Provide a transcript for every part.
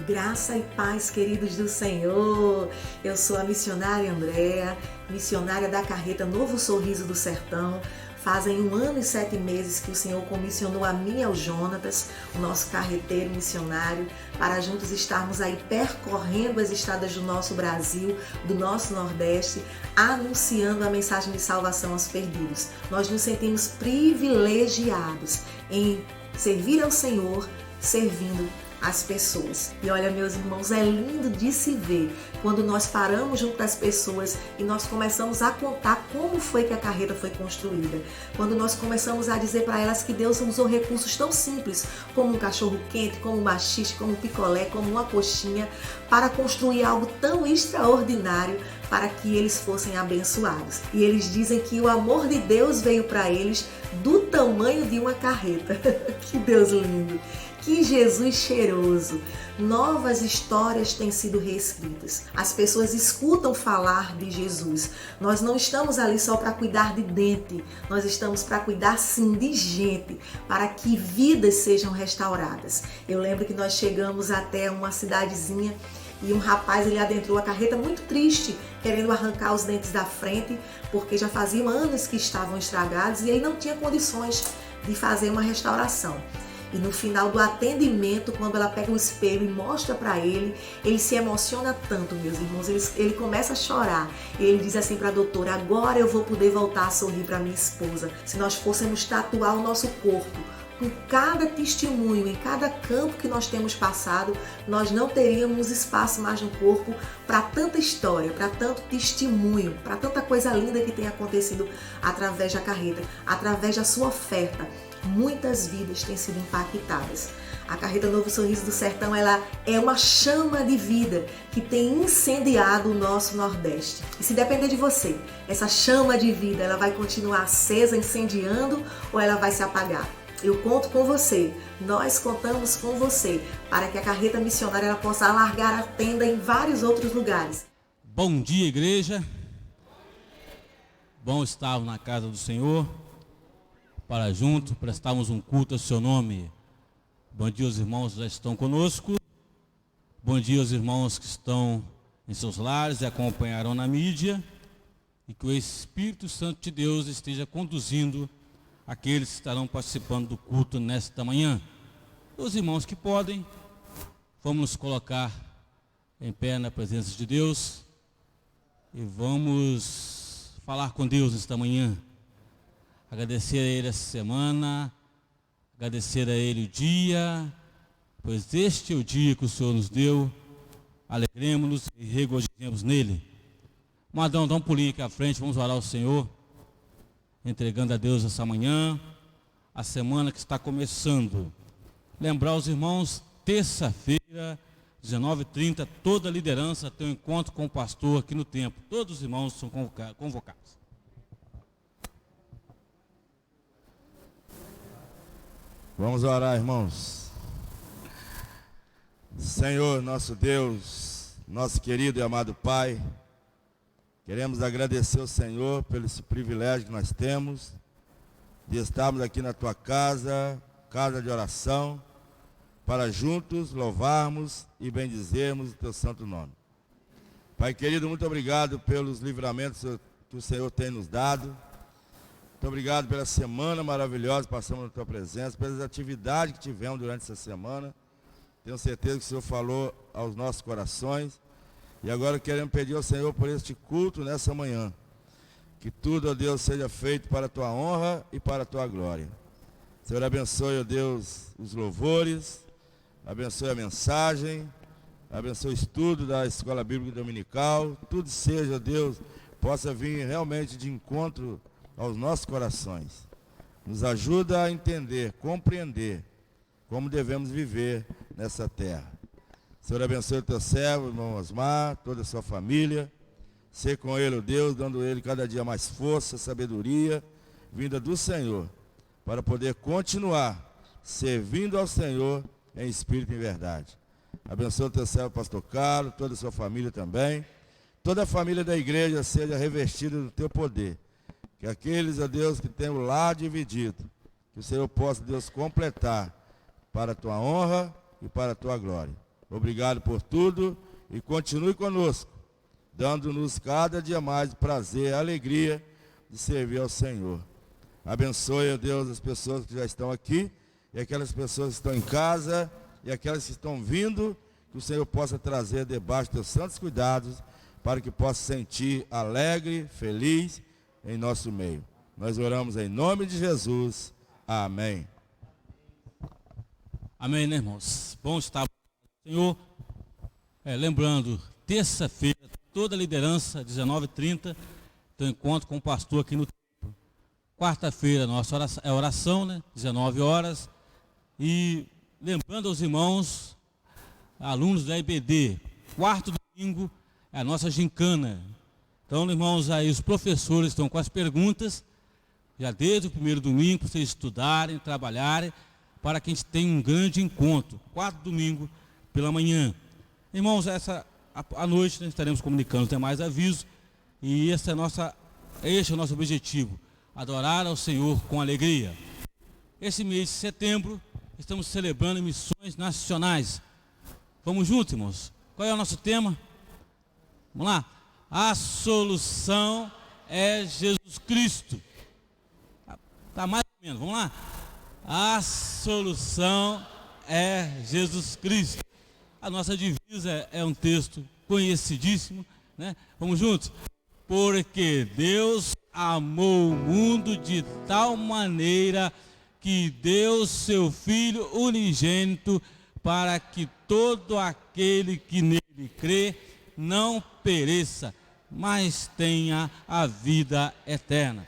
Graça e paz, queridos do Senhor. Eu sou a missionária Andréa, missionária da carreta Novo Sorriso do Sertão. Fazem 1 ano e 7 meses que o Senhor comissionou a mim e ao Jonatas, o nosso carreteiro missionário, para juntos estarmos aí percorrendo as estradas do nosso Brasil, do nosso Nordeste, anunciando a mensagem de salvação aos perdidos. Nós nos sentimos privilegiados em servir ao Senhor, servindo as pessoas. E olha, meus irmãos, é lindo de se ver quando nós paramos junto das pessoas e nós começamos a contar como foi que a carreta foi construída. Quando nós começamos a dizer para elas que Deus usou recursos tão simples como um cachorro quente, como um maxixe, como um picolé, como uma coxinha, para construir algo tão extraordinário para que eles fossem abençoados. E eles dizem que o amor de Deus veio para eles do tamanho de uma carreta. Que Deus lindo! Que Jesus cheiroso! Novas histórias têm sido reescritas. As pessoas escutam falar de Jesus. Nós não estamos ali só para cuidar de dente. Nós estamos para cuidar sim de gente, para que vidas sejam restauradas. Eu lembro que nós chegamos até uma cidadezinha e um rapaz, ele adentrou a carreta muito triste, querendo arrancar os dentes da frente, porque já faziam anos que estavam estragados e ele não tinha condições de fazer uma restauração. E no final do atendimento, quando ela pega o espelho e mostra para ele, ele se emociona tanto, meus irmãos, ele começa a chorar. E ele diz assim para a doutora: agora eu vou poder voltar a sorrir para minha esposa. Se nós fôssemos tatuar o nosso corpo com cada testemunho, em cada campo que nós temos passado, nós não teríamos espaço mais no corpo para tanta história, para tanto testemunho, para tanta coisa linda que tem acontecido através da carreta, através da sua oferta. Muitas vidas têm sido impactadas. A carreta Novo Sorriso do Sertão, ela é uma chama de vida que tem incendiado o nosso Nordeste. E se depender de você, essa chama de vida, ela vai continuar acesa, incendiando, ou ela vai se apagar? Eu conto com você, nós contamos com você, para que a carreta missionária ela possa alargar a tenda em vários outros lugares. Bom dia, igreja. Bom estar na casa do Senhor, para juntos prestarmos um culto ao seu nome. Bom dia aos irmãos que já estão conosco. Bom dia aos irmãos que estão em seus lares e acompanharão na mídia. E que o Espírito Santo de Deus esteja conduzindo aqueles que estarão participando do culto nesta manhã. Os irmãos que podem, vamos nos colocar em pé na presença de Deus e vamos falar com Deus esta manhã. Agradecer a Ele essa semana, agradecer a Ele o dia, pois este é o dia que o Senhor nos deu. Alegremos-nos e regozijemos nele. Madão, dá um pulinho aqui à frente, vamos orar ao Senhor, entregando a Deus essa manhã, a semana que está começando. Lembrar os irmãos, terça-feira, 19h30, toda a liderança tem um encontro com o pastor aqui no templo. Todos os irmãos são convocados. Vamos orar, irmãos. Senhor, nosso Deus, nosso querido e amado Pai, queremos agradecer ao Senhor pelo esse privilégio que nós temos de estarmos aqui na Tua casa, casa de oração, para juntos louvarmos e bendizermos o Teu santo nome. Pai querido, muito obrigado pelos livramentos que o Senhor tem nos dado. Muito obrigado pela semana maravilhosa que passamos na Tua presença, pelas atividades que tivemos durante essa semana. Tenho certeza que o Senhor falou aos nossos corações. E agora queremos pedir ao Senhor por este culto nessa manhã. Que tudo, ó Deus, seja feito para a Tua honra e para a Tua glória. Senhor, abençoe, ó Deus, os louvores, abençoe a mensagem, abençoe o estudo da Escola Bíblica Dominical. Tudo seja, ó Deus, possa vir realmente de encontro aos nossos corações. Nos ajuda a entender, compreender como devemos viver nessa terra. Senhor, abençoe o Teu servo, irmão Osmar, toda a sua família. Ser com ele, ó Deus, dando a ele cada dia mais força, sabedoria, vinda do Senhor, para poder continuar servindo ao Senhor em espírito e em verdade. Abençoe o Teu servo, pastor Carlos, toda a sua família também. Toda a família da igreja seja revestida do Teu poder. Que aqueles, ó Deus, que têm o lar dividido, que o Senhor possa, Deus, completar para a Tua honra e para a Tua glória. Obrigado por tudo e continue conosco, dando-nos cada dia mais prazer e alegria de servir ao Senhor. Abençoe, ó Deus, as pessoas que já estão aqui e aquelas pessoas que estão em casa e aquelas que estão vindo, que o Senhor possa trazer debaixo dos teus santos cuidados, para que possa sentir alegre, feliz em nosso meio. Nós oramos em nome de Jesus. Amém. Amém, né, irmãos? Bom estar com o Senhor. Lembrando, terça-feira, toda a liderança, 19h30, tem encontro com o pastor aqui no templo. Quarta-feira, nossa oração, né? 19 horas. E lembrando aos irmãos, alunos da IBD, quarto domingo, é a nossa gincana. Então, irmãos, aí os professores estão com as perguntas, já desde o primeiro domingo, para vocês estudarem, trabalharem, para que a gente tenha um grande encontro. Quarto domingo pela manhã. Irmãos, à noite nós estaremos comunicando os demais avisos, e este é o nosso objetivo, adorar ao Senhor com alegria. Esse mês de setembro, estamos celebrando missões nacionais. Vamos juntos, irmãos? Qual é o nosso tema? Vamos lá. A solução é Jesus Cristo. Está mais ou menos, vamos lá. A solução é Jesus Cristo. A nossa divisa é um texto conhecidíssimo, né? Vamos juntos? Porque Deus amou o mundo de tal maneira que deu seu Filho unigênito, para que todo aquele que nele crê não pereça, mas tenha a vida eterna.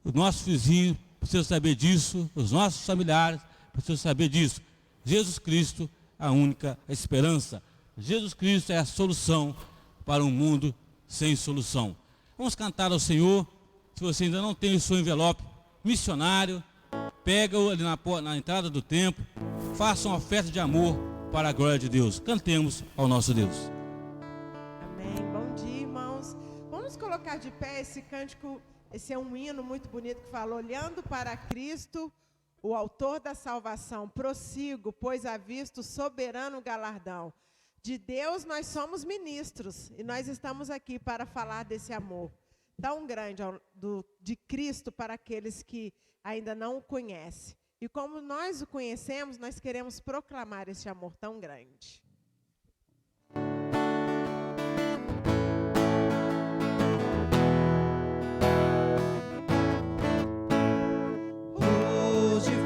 Os nossos vizinhos precisam saber disso, os nossos familiares precisam saber disso. Jesus Cristo é a única esperança. Jesus Cristo é a solução para um mundo sem solução. Vamos cantar ao Senhor. Se você ainda não tem o seu envelope missionário, pega-o ali na entrada do templo, faça uma oferta de amor para a glória de Deus. Cantemos ao nosso Deus. Amém. Bom dia, irmãos. Vamos colocar de pé esse cântico. Esse é um hino muito bonito que fala: olhando para Cristo, o autor da salvação, prossigo, pois avisto soberano galardão. De Deus nós somos ministros e nós estamos aqui para falar desse amor tão grande de Cristo para aqueles que ainda não o conhecem. E como nós o conhecemos, nós queremos proclamar esse amor tão grande. Confio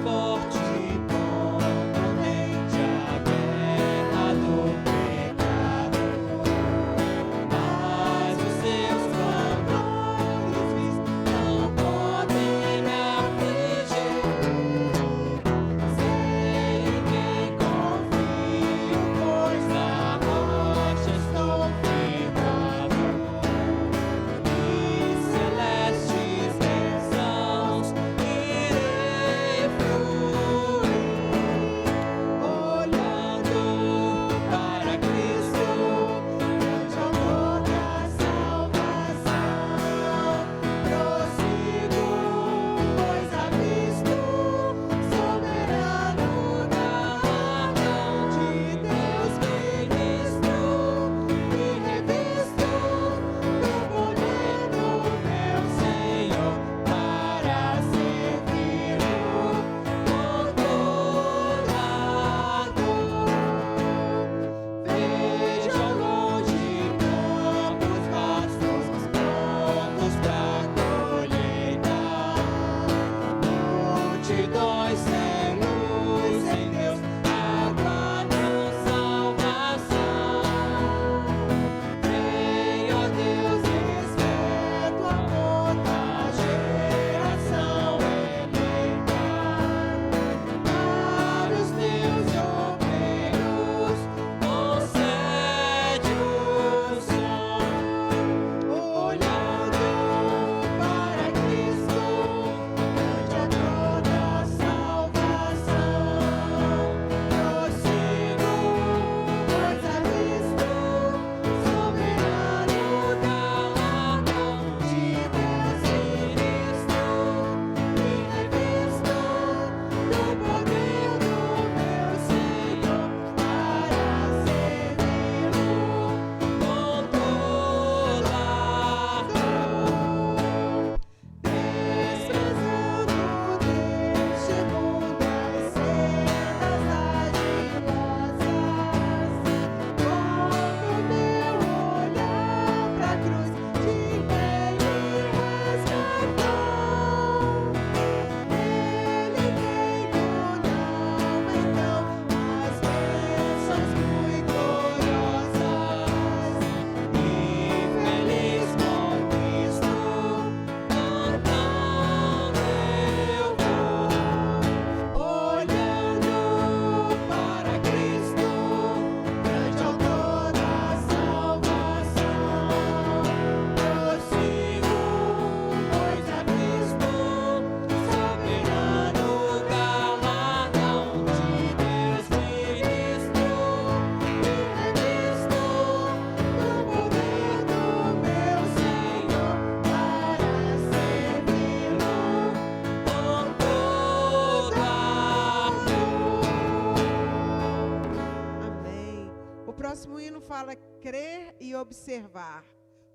próximo hino fala crer e observar.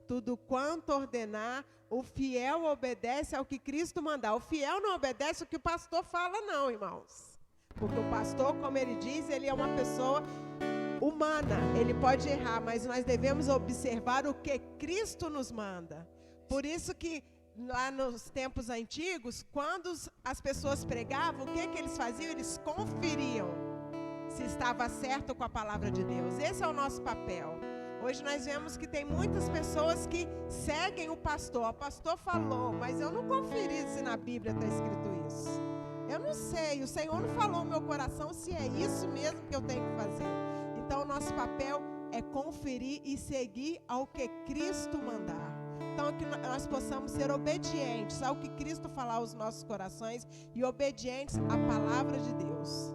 Tudo quanto ordenar, o fiel obedece ao que Cristo mandar. O fiel não obedece o que o pastor fala, não, irmãos. Porque o pastor, como ele diz, ele é uma pessoa humana. Ele pode errar, mas nós devemos observar o que Cristo nos manda. Por isso que lá nos tempos antigos, quando as pessoas pregavam, o que eles faziam? Eles conferiam se estava certo com a palavra de Deus. Esse é o nosso papel. Hoje nós vemos que tem muitas pessoas que seguem o pastor. O pastor falou, mas eu não conferi se na Bíblia está escrito isso. Eu não sei, o Senhor não falou no meu coração se é isso mesmo que eu tenho que fazer. Então o nosso papel é conferir e seguir ao que Cristo mandar. Então que nós possamos ser obedientes ao que Cristo falar aos nossos corações e obedientes à palavra de Deus.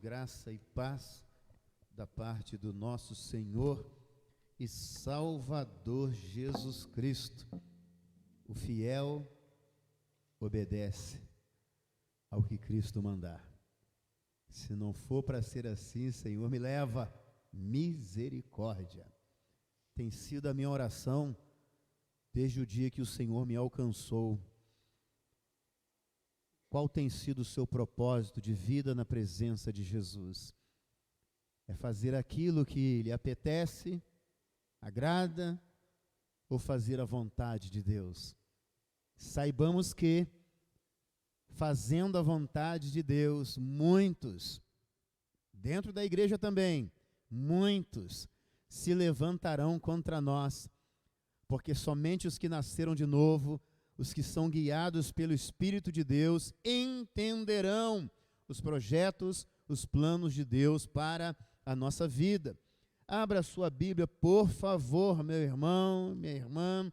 Graça e paz da parte do nosso Senhor e Salvador Jesus Cristo. O fiel obedece ao que Cristo mandar. Se não for para ser assim, Senhor, me leva. Misericórdia. Tem sido a minha oração desde o dia que o Senhor me alcançou. Qual tem sido o seu propósito de vida na presença de Jesus? É fazer aquilo que lhe apetece, agrada, ou fazer a vontade de Deus? Saibamos que fazendo a vontade de Deus, muitos, dentro da igreja também, muitos se levantarão contra nós, porque somente os que nasceram de novo, os que são guiados pelo Espírito de Deus, entenderão os projetos, os planos de Deus para a nossa vida. Abra sua Bíblia, por favor, meu irmão, minha irmã,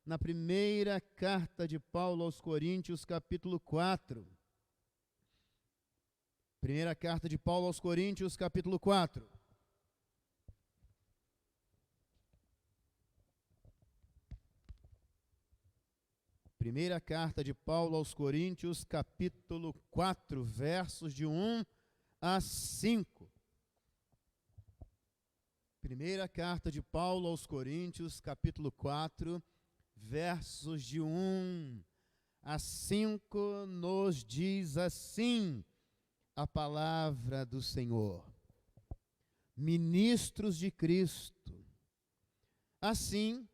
na primeira carta de Paulo aos Coríntios, capítulo 4. Primeira carta de Paulo aos Coríntios, capítulo 4. Primeira carta de Paulo aos Coríntios, capítulo 4, versos de 1 a 5. Primeira carta de Paulo aos Coríntios, capítulo 4, versos de 1 a 5, nos diz assim a palavra do Senhor. Ministros de Cristo. Assim,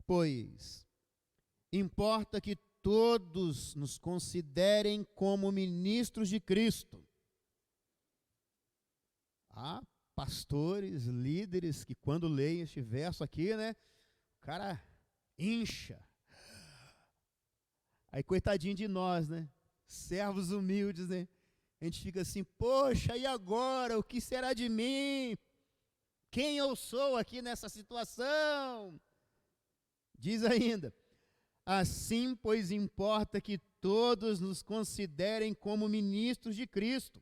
pois, importa que todos nos considerem como ministros de Cristo. Há pastores, líderes que quando leem este verso aqui, né, o cara incha. Aí coitadinho de nós, né, servos humildes, né, a gente fica assim, poxa, e agora? O que será de mim? Quem eu sou aqui nessa situação? Diz ainda, assim, pois, importa que todos nos considerem como ministros de Cristo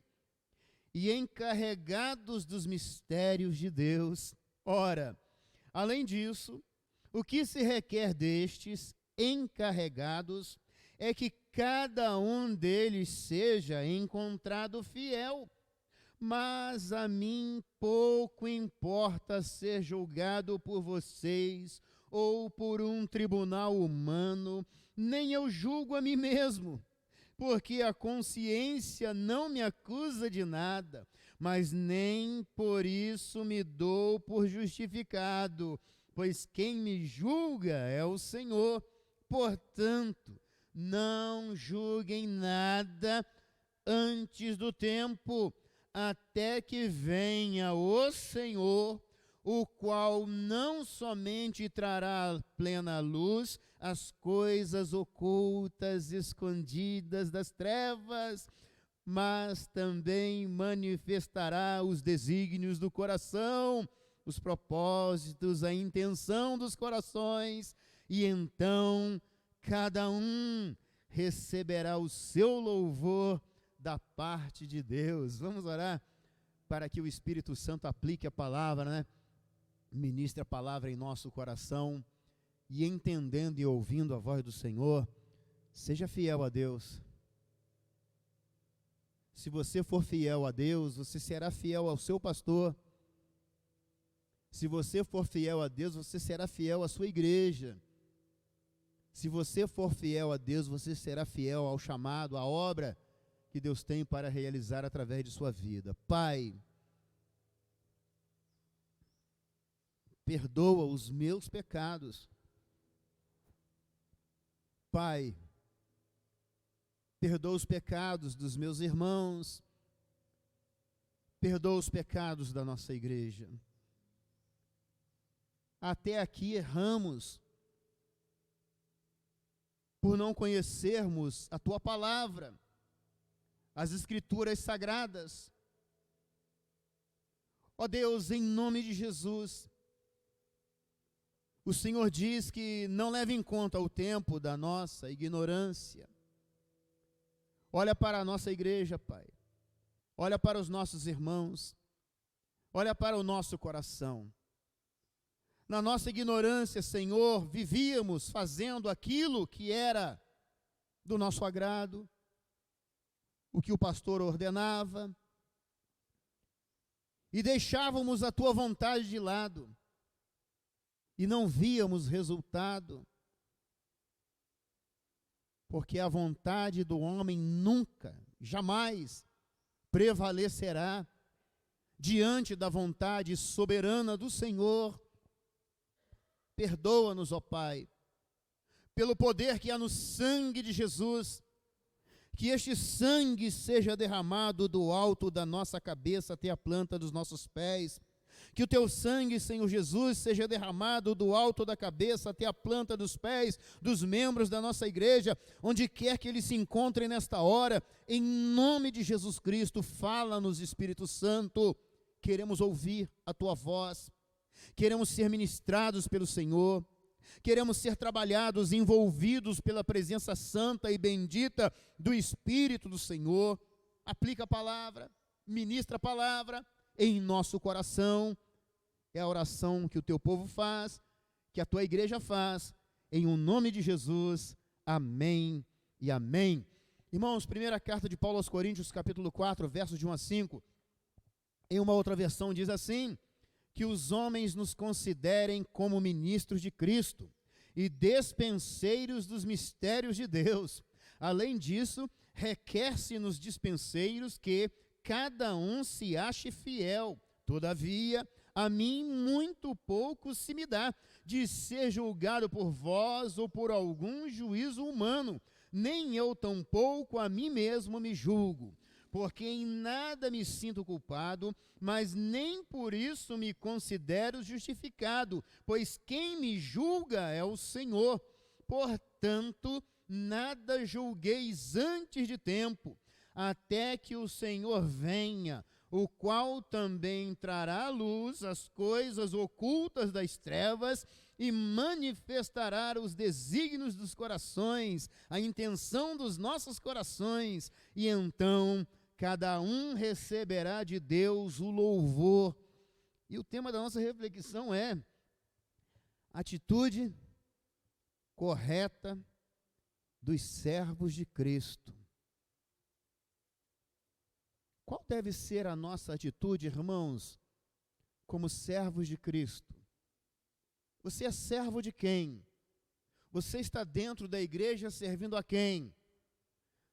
e encarregados dos mistérios de Deus. Ora, além disso, o que se requer destes encarregados é que cada um deles seja encontrado fiel. Mas a mim pouco importa ser julgado por vocês ou por um tribunal humano, nem eu julgo a mim mesmo, porque a consciência não me acusa de nada, mas nem por isso me dou por justificado, pois quem me julga é o Senhor. Portanto, não julguem nada antes do tempo, até que venha o Senhor, o qual não somente trará à plena luz as coisas ocultas, escondidas das trevas, mas também manifestará os desígnios do coração, os propósitos, a intenção dos corações, e então cada um receberá o seu louvor da parte de Deus. Vamos orar para que o Espírito Santo aplique a palavra, né? Ministre a palavra em nosso coração e entendendo e ouvindo a voz do Senhor, seja fiel a Deus. Se você for fiel a Deus, você será fiel ao seu pastor. Se você for fiel a Deus, você será fiel à sua igreja. Se você for fiel a Deus, você será fiel ao chamado, à obra que Deus tem para realizar através de sua vida. Pai, perdoa os meus pecados. Pai, perdoa os pecados dos meus irmãos. Perdoa os pecados da nossa igreja. Até aqui erramos por não conhecermos a Tua palavra, as Escrituras sagradas. Ó Deus, em nome de Jesus, o Senhor diz que não leva em conta o tempo da nossa ignorância. Olha para a nossa igreja, Pai. Olha para os nossos irmãos. Olha para o nosso coração. Na nossa ignorância, Senhor, vivíamos fazendo aquilo que era do nosso agrado, o que o pastor ordenava, e deixávamos a Tua vontade de lado, e não víamos resultado, porque a vontade do homem nunca, jamais prevalecerá diante da vontade soberana do Senhor. Perdoa-nos, ó Pai, pelo poder que há no sangue de Jesus, que este sangue seja derramado do alto da nossa cabeça até a planta dos nossos pés. Que o teu sangue, Senhor Jesus, seja derramado do alto da cabeça até a planta dos pés dos membros da nossa igreja, onde quer que eles se encontrem nesta hora. Em nome de Jesus Cristo, fala-nos, Espírito Santo. Queremos ouvir a tua voz, queremos ser ministrados pelo Senhor, queremos ser trabalhados, envolvidos pela presença santa e bendita do Espírito do Senhor. Aplica a palavra, ministra a palavra em nosso coração. É a oração que o teu povo faz, que a tua igreja faz, em o nome de Jesus. Amém e amém. Irmãos, primeira carta de Paulo aos Coríntios, capítulo 4, versos de 1 a 5. Em uma outra versão diz assim: que os homens nos considerem como ministros de Cristo e despenseiros dos mistérios de Deus. Além disso, requer-se nos dispenseiros que cada um se ache fiel. Todavia, a mim muito pouco se me dá de ser julgado por vós ou por algum juízo humano, nem eu tampouco a mim mesmo me julgo, porque em nada me sinto culpado, mas nem por isso me considero justificado, pois quem me julga é o Senhor. Portanto, nada julgueis antes de tempo, até que o Senhor venha, o qual também trará à luz as coisas ocultas das trevas e manifestará os desígnios dos corações, a intenção dos nossos corações, e então cada um receberá de Deus o louvor. E o tema da nossa reflexão é atitude correta dos servos de Cristo. Qual deve ser a nossa atitude, irmãos, como servos de Cristo? Você é servo de quem? Você está dentro da igreja servindo a quem?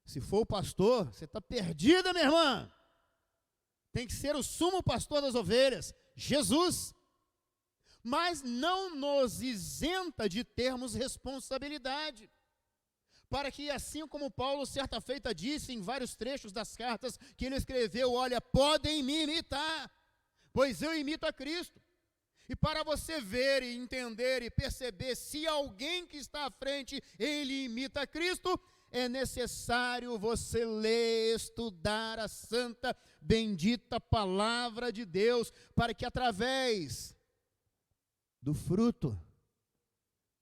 Se for o pastor, você está perdida, minha irmã. Tem que ser o sumo pastor das ovelhas, Jesus. Mas não nos isenta de termos responsabilidade, para que, assim como Paulo certa feita disse em vários trechos das cartas que ele escreveu, olha, podem me imitar, pois eu imito a Cristo. E para você ver e entender e perceber se alguém que está à frente, ele imita a Cristo, é necessário você ler, estudar a santa, bendita palavra de Deus, para que através do fruto,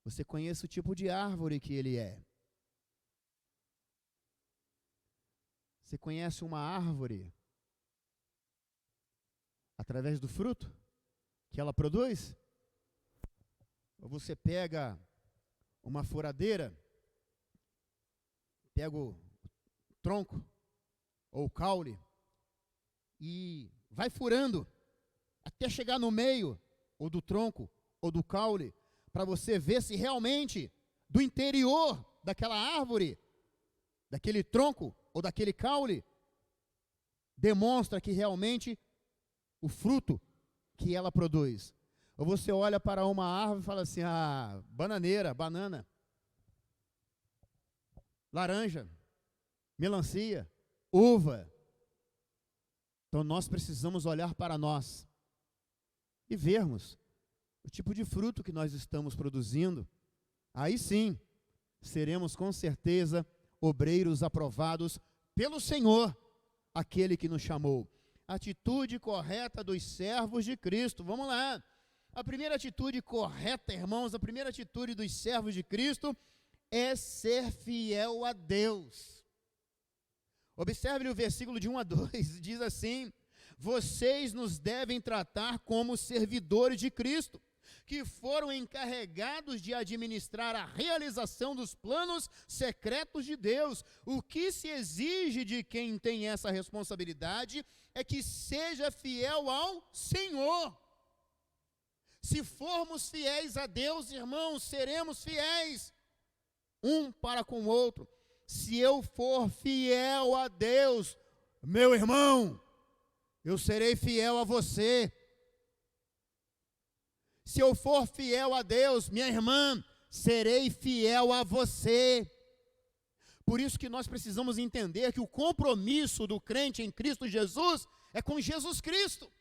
você conheça o tipo de árvore que ele é. Você conhece uma árvore através do fruto que ela produz? Ou você pega uma furadeira, pega o tronco ou o caule e vai furando até chegar no meio ou do tronco ou do caule, para você ver se realmente do interior daquela árvore, daquele tronco ou daquele caule, demonstra que realmente o fruto que ela produz. Ou você olha para uma árvore e fala assim, bananeira, banana, laranja, melancia, uva. Então nós precisamos olhar para nós e vermos o tipo de fruto que nós estamos produzindo. Aí sim, seremos com certeza obreiros aprovados pelo Senhor, aquele que nos chamou. Atitude correta dos servos de Cristo. Vamos lá. A primeira atitude correta, irmãos, a primeira atitude dos servos de Cristo é ser fiel a Deus. Observe o versículo de 1 a 2, diz assim: vocês nos devem tratar como servidores de Cristo, que foram encarregados de administrar a realização dos planos secretos de Deus. O que se exige de quem tem essa responsabilidade é que seja fiel ao Senhor. Se formos fiéis a Deus, irmãos, seremos fiéis um para com o outro. Se eu for fiel a Deus, meu irmão, eu serei fiel a você. Se eu for fiel a Deus, minha irmã, serei fiel a você. Por isso que nós precisamos entender que o compromisso do crente em Cristo Jesus é com Jesus Cristo.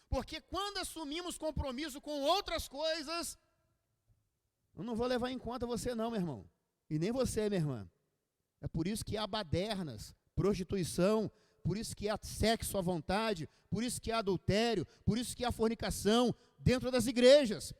Porque quando assumimos compromisso com outras coisas, eu não vou levar em conta você não, meu irmão. E nem você, minha irmã. É por isso que há badernas, prostituição, por isso que há sexo à vontade, por isso que há adultério, por isso que há fornicação dentro das igrejas.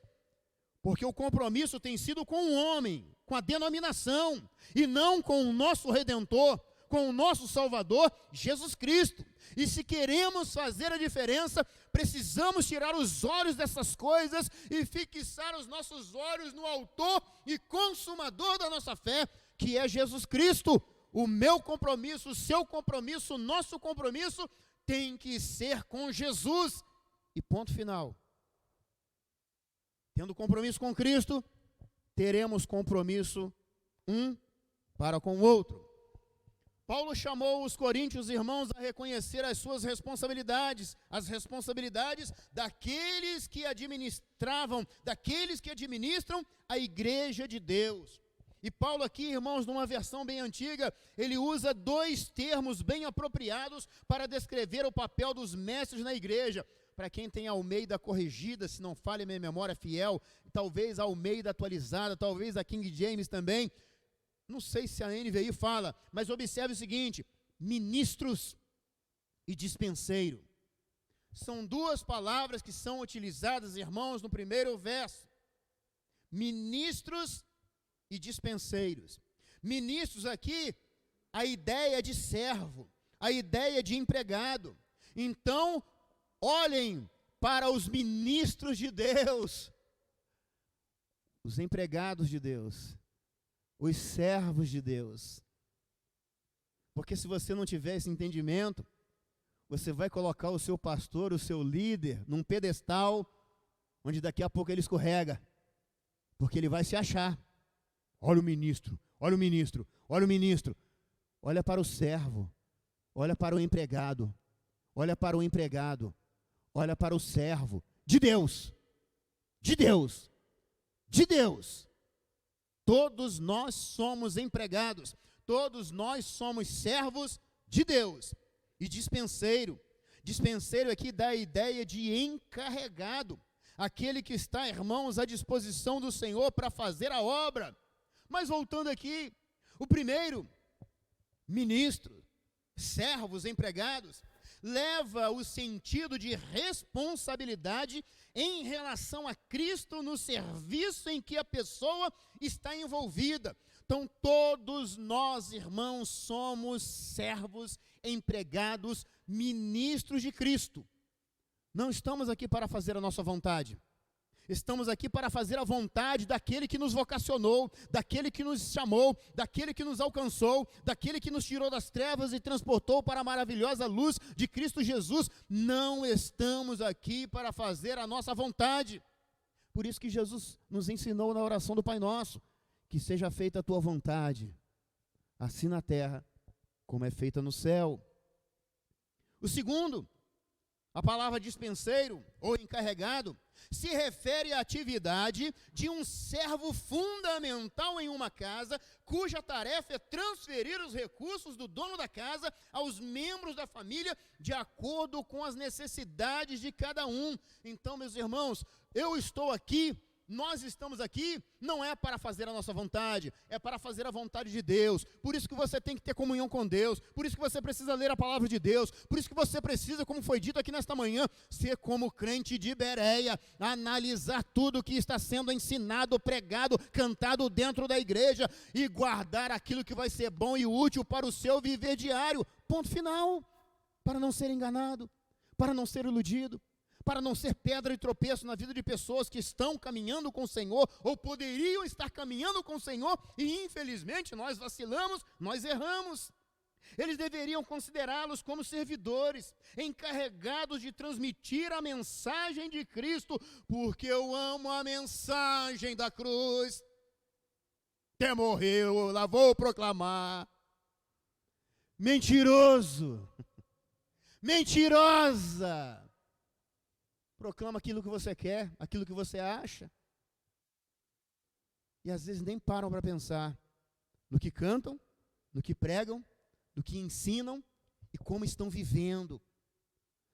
Porque o compromisso tem sido com o homem, com a denominação, e não com o nosso Redentor, com o nosso Salvador, Jesus Cristo. E se queremos fazer a diferença, precisamos tirar os olhos dessas coisas e fixar os nossos olhos no autor e consumador da nossa fé, que é Jesus Cristo. O meu compromisso, o seu compromisso, o nosso compromisso tem que ser com Jesus. E ponto final. Tendo compromisso com Cristo, teremos compromisso um para com o outro. Paulo chamou os coríntios irmãos a reconhecer as suas responsabilidades, as responsabilidades daqueles que administravam, daqueles que administram a igreja de Deus. E Paulo aqui, irmãos, numa versão bem antiga, ele usa dois termos bem apropriados para descrever o papel dos mestres na igreja. Para quem tem Almeida corrigida, se não falha minha memória fiel, talvez a Almeida atualizada, talvez a King James também, não sei se a NVI fala, mas observe o seguinte: ministros e dispenseiro. São duas palavras que são utilizadas, irmãos, no primeiro verso. Ministros e dispenseiros. Ministros aqui, a ideia de servo, a ideia de empregado. Então, olhem para os ministros de Deus, os empregados de Deus, os servos de Deus. Porque se você não tiver esse entendimento, você vai colocar o seu pastor, o seu líder, num pedestal, onde daqui a pouco ele escorrega, porque ele vai se achar. Olha o ministro, olha o ministro, olha o ministro. Olha para o servo, olha para o empregado, olha para o empregado, olha para o servo de Deus, de Deus, de Deus. Todos nós somos empregados, todos nós somos servos de Deus. E dispenseiro, dispenseiro aqui dá a ideia de encarregado, aquele que está, irmãos, à disposição do Senhor para fazer a obra. Mas voltando aqui, o primeiro, ministro, servos, empregados, leva o sentido de responsabilidade em relação a Cristo no serviço em que a pessoa está envolvida. Então, todos nós, irmãos, somos servos, empregados, ministros de Cristo. Não estamos aqui para fazer a nossa vontade. Estamos aqui para fazer a vontade daquele que nos vocacionou, daquele que nos chamou, daquele que nos alcançou, daquele que nos tirou das trevas e transportou para a maravilhosa luz de Cristo Jesus. Não estamos aqui para fazer a nossa vontade. Por isso que Jesus nos ensinou na oração do Pai Nosso: que seja feita a tua vontade, assim na terra como é feita no céu. O segundo, a palavra dispenseiro ou encarregado se refere à atividade de um servo fundamental em uma casa, cuja tarefa é transferir os recursos do dono da casa aos membros da família, de acordo com as necessidades de cada um. Então, meus irmãos, eu estou aqui, nós estamos aqui, não é para fazer a nossa vontade, é para fazer a vontade de Deus. Por isso que você tem que ter comunhão com Deus, por isso que você precisa ler a palavra de Deus, por isso que você precisa, como foi dito aqui nesta manhã, ser como crente de Bereia, analisar tudo que está sendo ensinado, pregado, cantado dentro da igreja e guardar aquilo que vai ser bom e útil para o seu viver diário. Ponto final. Para não ser enganado, para não ser iludido, para não ser pedra e tropeço na vida de pessoas que estão caminhando com o Senhor, ou poderiam estar caminhando com o Senhor, e infelizmente nós vacilamos, nós erramos. Eles deveriam considerá-los como servidores, encarregados de transmitir a mensagem de Cristo, porque eu amo a mensagem da cruz. Até morreu, lá vou proclamar. Mentiroso, mentirosa. Proclama aquilo que você quer, aquilo que você acha. E às vezes nem param para pensar no que cantam, no que pregam, do que ensinam e como estão vivendo.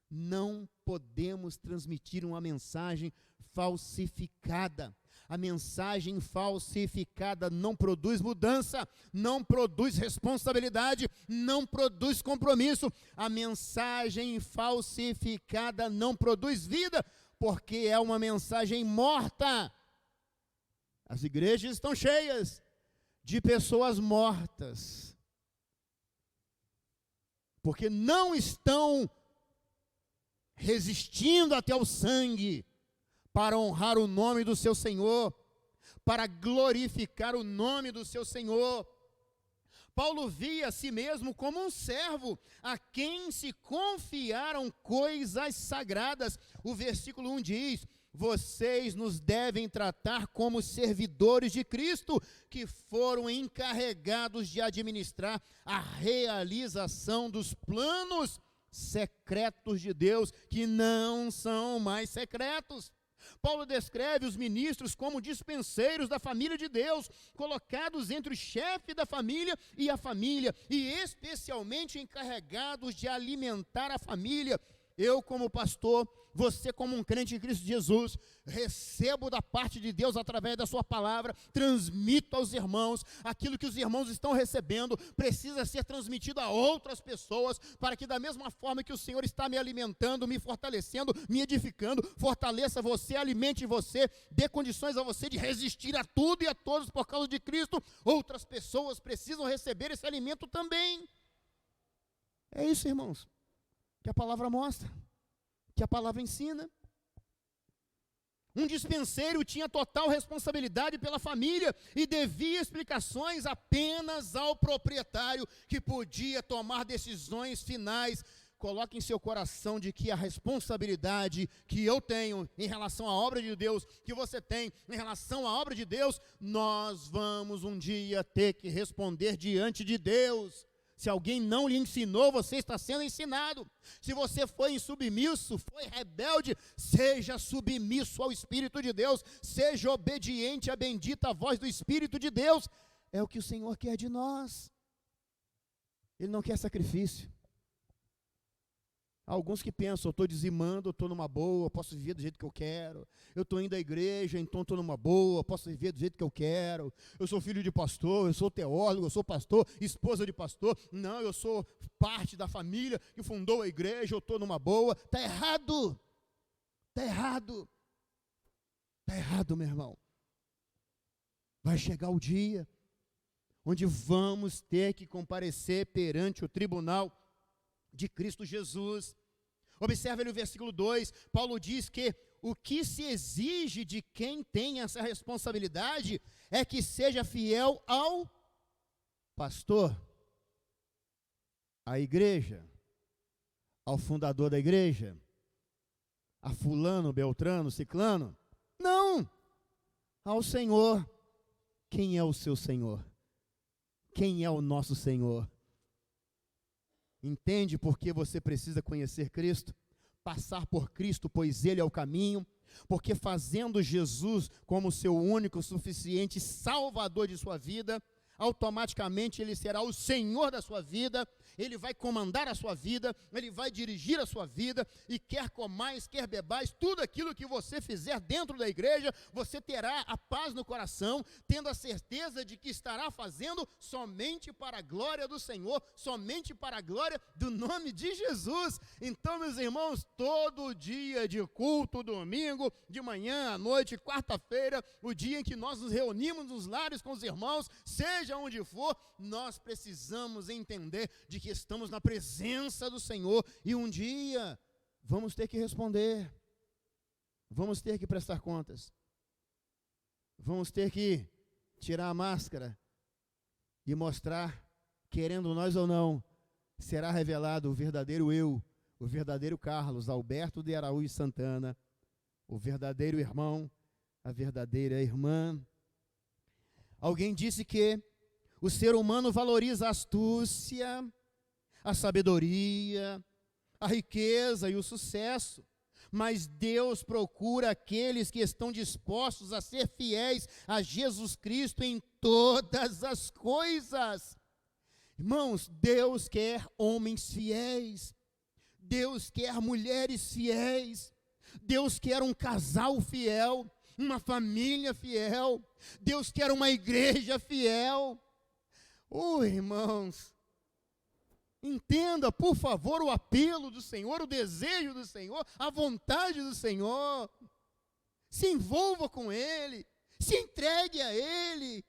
Não podemos transmitir uma mensagem falsificada. A mensagem falsificada não produz mudança, não produz responsabilidade, não produz compromisso. A mensagem falsificada não produz vida, porque é uma mensagem morta. As igrejas estão cheias de pessoas mortas, porque não estão resistindo até o sangue para honrar o nome do seu Senhor, para glorificar o nome do seu Senhor. Paulo via a si mesmo como um servo a quem se confiaram coisas sagradas. O versículo 1 diz: vocês nos devem tratar como servidores de Cristo, que foram encarregados de administrar a realização dos planos secretos de Deus, que não são mais secretos. Paulo descreve os ministros como dispenseiros da família de Deus, colocados entre o chefe da família e a família, e especialmente encarregados de alimentar a família. Eu, como pastor, você, como um crente em Cristo Jesus, recebo da parte de Deus através da sua palavra, transmito aos irmãos. Aquilo que os irmãos estão recebendo precisa ser transmitido a outras pessoas, para que da mesma forma que o Senhor está me alimentando, me fortalecendo, me edificando, fortaleça você, alimente você, dê condições a você de resistir a tudo e a todos por causa de Cristo. Outras pessoas precisam receber esse alimento também. É isso, irmãos, que a palavra mostra, que a palavra ensina. Um dispenseiro tinha total responsabilidade pela família e devia explicações apenas ao proprietário, que podia tomar decisões finais. Coloque em seu coração de que a responsabilidade que eu tenho em relação à obra de Deus, que você tem em relação à obra de Deus, nós vamos um dia ter que responder diante de Deus. Se alguém não lhe ensinou, você está sendo ensinado. Se você foi insubmisso, foi rebelde, seja submisso ao Espírito de Deus, seja obediente à bendita voz do Espírito de Deus. É o que o Senhor quer de nós. Ele não quer sacrifício. Há alguns que pensam: eu estou dizimando, eu estou numa boa, eu posso viver do jeito que eu quero. Eu estou indo à igreja, então estou numa boa, eu posso viver do jeito que eu quero. Eu sou filho de pastor, eu sou teólogo, eu sou pastor, esposa de pastor. Não, eu sou parte da família que fundou a igreja, eu estou numa boa. Está errado. Está errado. Está errado, meu irmão. Vai chegar o dia onde vamos ter que comparecer perante o tribunal de Cristo Jesus. Observe ali o versículo 2, Paulo diz que o que se exige de quem tem essa responsabilidade é que seja fiel ao pastor, à igreja, ao fundador da igreja, a fulano, beltrano, ciclano. Não, ao Senhor. Quem é o seu Senhor? Quem é o nosso Senhor? Entende por que você precisa conhecer Cristo? Passar por Cristo, pois Ele é o caminho. Porque fazendo Jesus como seu único, suficiente Salvador de sua vida, automaticamente Ele será o Senhor da sua vida. Ele vai comandar a sua vida, Ele vai dirigir a sua vida, e quer comais, quer bebais, tudo aquilo que você fizer dentro da igreja, você terá a paz no coração, tendo a certeza de que estará fazendo somente para a glória do Senhor, somente para a glória do nome de Jesus. Então, meus irmãos, todo dia de culto, domingo, de manhã, à noite, quarta-feira, o dia em que nós nos reunimos nos lares com os irmãos, seja onde for, nós precisamos entender de que estamos na presença do Senhor, e um dia vamos ter que responder, vamos ter que prestar contas, vamos ter que tirar a máscara e mostrar, querendo nós ou não, será revelado o verdadeiro eu, o verdadeiro Carlos Alberto de Araújo Santana, o verdadeiro irmão, a verdadeira irmã. Alguém disse que o ser humano valoriza a astúcia, a sabedoria, a riqueza e o sucesso, mas Deus procura aqueles que estão dispostos a ser fiéis a Jesus Cristo em todas as coisas. Irmãos, Deus quer homens fiéis. Deus quer mulheres fiéis. Deus quer um casal fiel, uma família fiel. Deus quer uma igreja fiel. Irmãos, entenda, por favor, o apelo do Senhor, o desejo do Senhor, a vontade do Senhor. Se envolva com Ele, se entregue a Ele,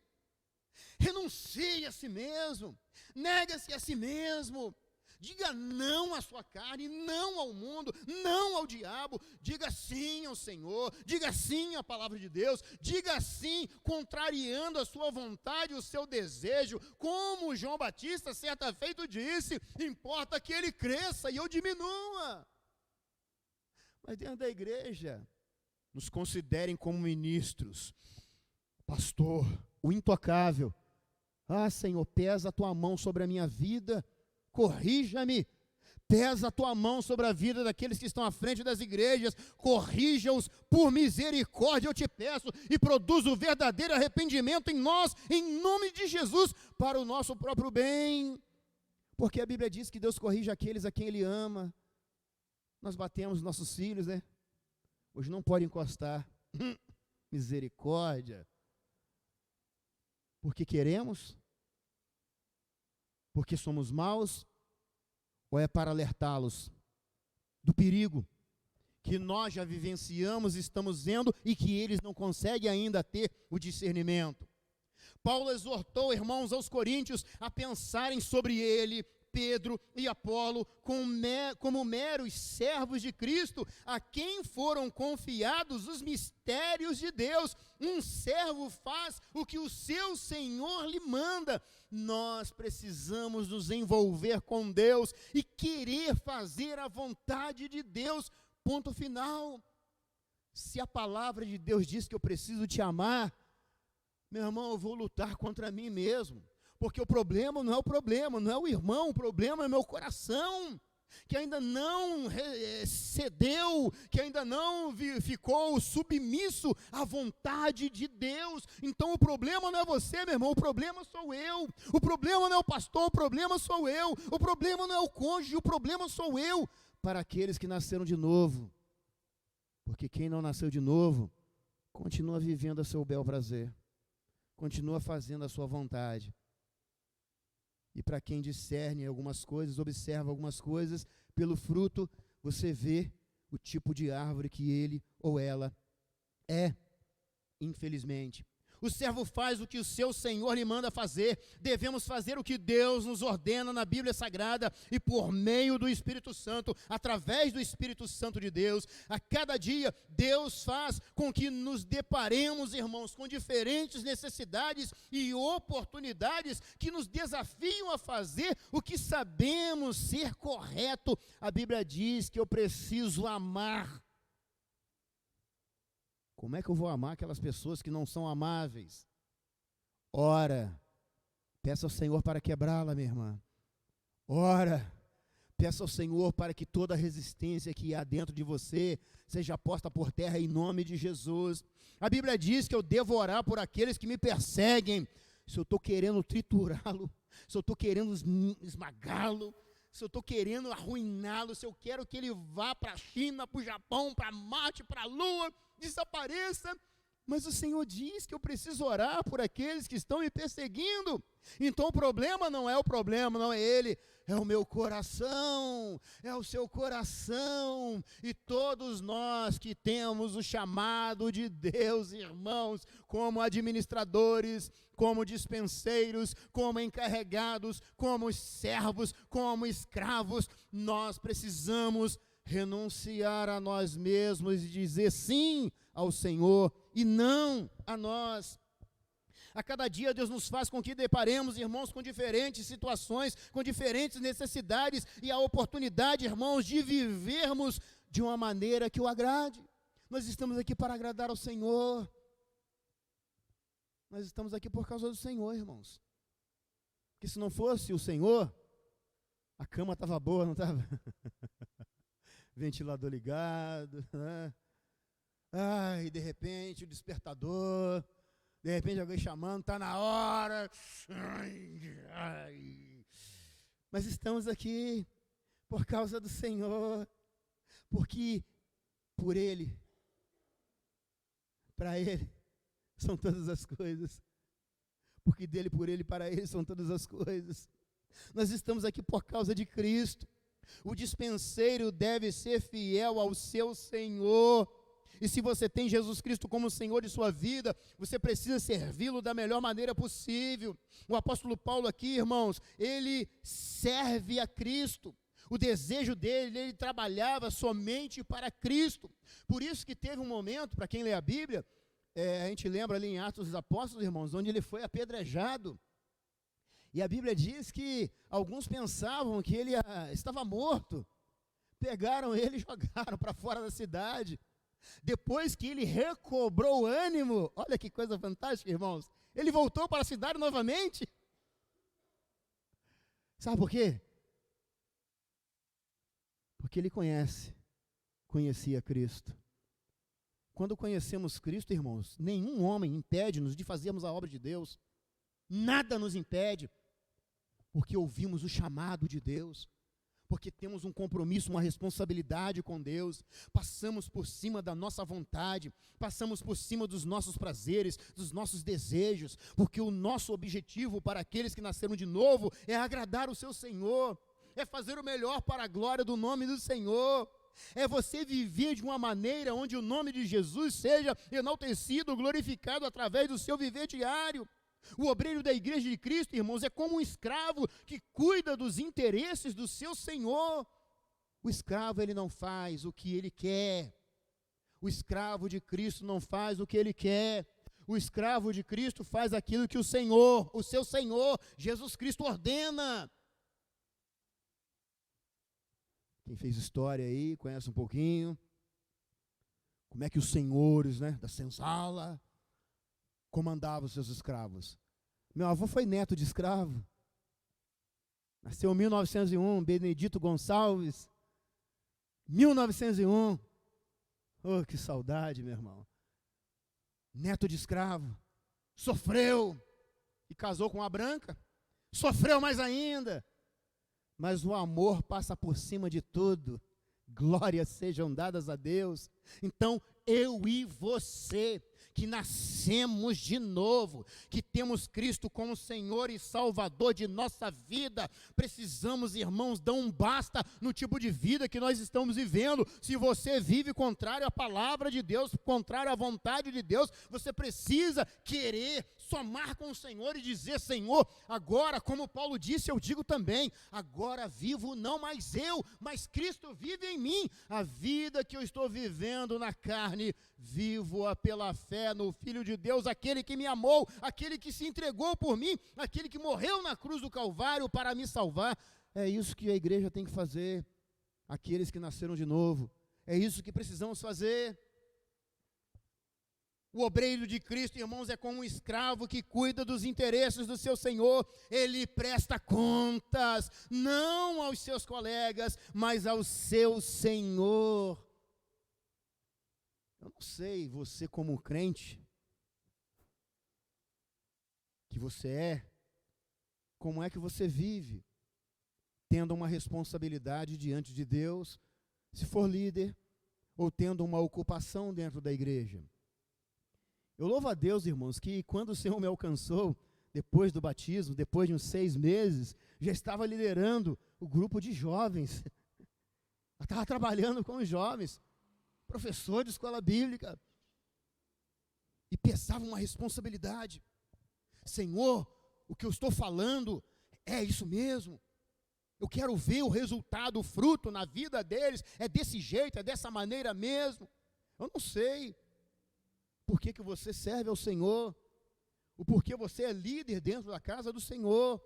renuncie a si mesmo, nega-se a si mesmo, diga não à sua carne, não ao mundo, não ao diabo, diga sim ao Senhor, diga sim à palavra de Deus, diga sim, contrariando a sua vontade, o seu desejo, como João Batista certa feita disse, importa que ele cresça e eu diminua. Mas dentro da igreja, nos considerem como ministros, pastor, o intocável, Senhor, pesa a tua mão sobre a minha vida, corrija-me, pesa a tua mão sobre a vida daqueles que estão à frente das igrejas, corrija-os por misericórdia, eu te peço, e produza o verdadeiro arrependimento em nós, em nome de Jesus, para o nosso próprio bem, porque a Bíblia diz que Deus corrige aqueles a quem Ele ama. Nós batemos nossos filhos, né? Hoje não pode encostar, misericórdia, porque queremos, porque somos maus, ou é para alertá-los do perigo que nós já vivenciamos, estamos vendo e que eles não conseguem ainda ter o discernimento. Paulo exortou, irmãos, aos coríntios a pensarem sobre ele, Pedro e Apolo, como meros servos de Cristo, a quem foram confiados os mistérios de Deus. Um servo faz o que o seu Senhor lhe manda. Nós precisamos nos envolver com Deus e querer fazer a vontade de Deus, ponto final. Se a palavra de Deus diz que eu preciso te amar, meu irmão, eu vou lutar contra mim mesmo. Porque o problema não é o problema, não é o irmão, o problema é meu coração, que ainda não cedeu, que ainda não ficou submisso à vontade de Deus. Então o problema não é você, meu irmão, o problema sou eu. O problema não é o pastor, o problema sou eu. O problema não é o cônjuge, o problema sou eu. Para aqueles que nasceram de novo, porque quem não nasceu de novo, continua vivendo a seu bel prazer, continua fazendo a sua vontade. E para quem discerne algumas coisas, observa algumas coisas, pelo fruto você vê o tipo de árvore que ele ou ela é, infelizmente. O servo faz o que o seu Senhor lhe manda fazer. Devemos fazer o que Deus nos ordena na Bíblia Sagrada e por meio do Espírito Santo, através do Espírito Santo de Deus. A cada dia, Deus faz com que nos deparemos, irmãos, com diferentes necessidades e oportunidades que nos desafiam a fazer o que sabemos ser correto. A Bíblia diz que eu preciso amar. Como é que eu vou amar aquelas pessoas que não são amáveis? Ora, peça ao Senhor para quebrá-la, minha irmã. Ora, peça ao Senhor para que toda a resistência que há dentro de você seja posta por terra em nome de Jesus. A Bíblia diz que eu devo orar por aqueles que me perseguem. Se eu estou querendo triturá-lo, se eu estou querendo esmagá-lo, se eu estou querendo arruiná-lo, se eu quero que ele vá para a China, para o Japão, para Marte, para a Lua, desapareça, mas o Senhor diz que eu preciso orar por aqueles que estão me perseguindo. Então o problema não é o problema, não é ele, é o meu coração, é o seu coração. E todos nós que temos o chamado de Deus, irmãos, como administradores, como dispenseiros, como encarregados, como servos, como escravos, nós precisamos renunciar a nós mesmos e dizer sim ao Senhor e não a nós. A cada dia Deus nos faz com que deparemos, irmãos, com diferentes situações, com diferentes necessidades e a oportunidade, irmãos, de vivermos de uma maneira que o agrade. Nós estamos aqui para agradar ao Senhor. Nós estamos aqui por causa do Senhor, irmãos. Porque se não fosse o Senhor, a cama estava boa, não estava? Ventilador ligado, né? Ai, de repente o despertador, de repente alguém chamando, está na hora. Ai, Mas estamos aqui por causa do Senhor, porque por Ele, para Ele, são todas as coisas. Porque dele, por Ele, para Ele são todas as coisas. Nós estamos aqui por causa de Cristo. O dispenseiro deve ser fiel ao seu Senhor. E se você tem Jesus Cristo como Senhor de sua vida, você precisa servi-lo da melhor maneira possível. O apóstolo Paulo aqui, irmãos, ele serve a Cristo. O desejo dele, ele trabalhava somente para Cristo. Por isso que teve um momento, para quem lê a Bíblia, a gente lembra ali em Atos dos Apóstolos, irmãos, onde ele foi apedrejado. E a Bíblia diz que alguns pensavam que ele estava morto. Pegaram ele e jogaram para fora da cidade. Depois que ele recobrou o ânimo, olha que coisa fantástica, irmãos, ele voltou para a cidade novamente. Sabe por quê? Porque ele conhecia Cristo. Quando conhecemos Cristo, irmãos, nenhum homem impede-nos de fazermos a obra de Deus. Nada nos impede, porque ouvimos o chamado de Deus, porque temos um compromisso, uma responsabilidade com Deus, passamos por cima da nossa vontade, passamos por cima dos nossos prazeres, dos nossos desejos, porque o nosso objetivo para aqueles que nasceram de novo é agradar o seu Senhor, é fazer o melhor para a glória do nome do Senhor, é você viver de uma maneira onde o nome de Jesus seja enaltecido, glorificado através do seu viver diário. O obreiro da igreja de Cristo, irmãos, é como um escravo que cuida dos interesses do seu senhor. O escravo, ele não faz o que ele quer. O escravo de Cristo não faz o que ele quer. O escravo de Cristo faz aquilo que o Senhor, o seu Senhor, Jesus Cristo, ordena. Quem fez história aí, conhece um pouquinho. Como é que os senhores, da senzala comandava os seus escravos. Meu avô foi neto de escravo. Nasceu em 1901, Benedito Gonçalves. 1901. Oh, que saudade, meu irmão. Neto de escravo. Sofreu. E casou com a branca. Sofreu mais ainda. Mas o amor passa por cima de tudo. Glórias sejam dadas a Deus. Então, eu e você, que nascemos de novo, que temos Cristo como Senhor e Salvador de nossa vida, precisamos, irmãos, dar um basta no tipo de vida que nós estamos vivendo. Se você vive contrário à palavra de Deus, contrário à vontade de Deus, você precisa querer somar com o Senhor e dizer: Senhor, agora, como Paulo disse, eu digo também, agora vivo não mais eu, mas Cristo vive em mim. A vida que eu estou vivendo na carne, vivo-a pela fé no Filho de Deus, aquele que me amou, aquele que se entregou por mim, aquele que morreu na cruz do Calvário para me salvar. É isso que a igreja tem que fazer, aqueles que nasceram de novo, é isso que precisamos fazer. O obreiro de Cristo, irmãos, é como um escravo que cuida dos interesses do seu senhor. Ele presta contas, não aos seus colegas, mas ao seu Senhor. Eu não sei, você como crente, que você é, como é que você vive, tendo uma responsabilidade diante de Deus, se for líder, ou tendo uma ocupação dentro da igreja. Eu louvo a Deus, irmãos, que quando o Senhor me alcançou, depois do batismo, depois de uns 6 meses, já estava liderando o grupo de jovens. Eu estava trabalhando com os jovens, professor de escola bíblica. E pesava uma responsabilidade. Senhor, o que eu estou falando é isso mesmo. Eu quero ver o resultado, o fruto na vida deles. É desse jeito, é dessa maneira mesmo. Eu não sei por que você serve ao Senhor, o porquê você é líder dentro da casa do Senhor,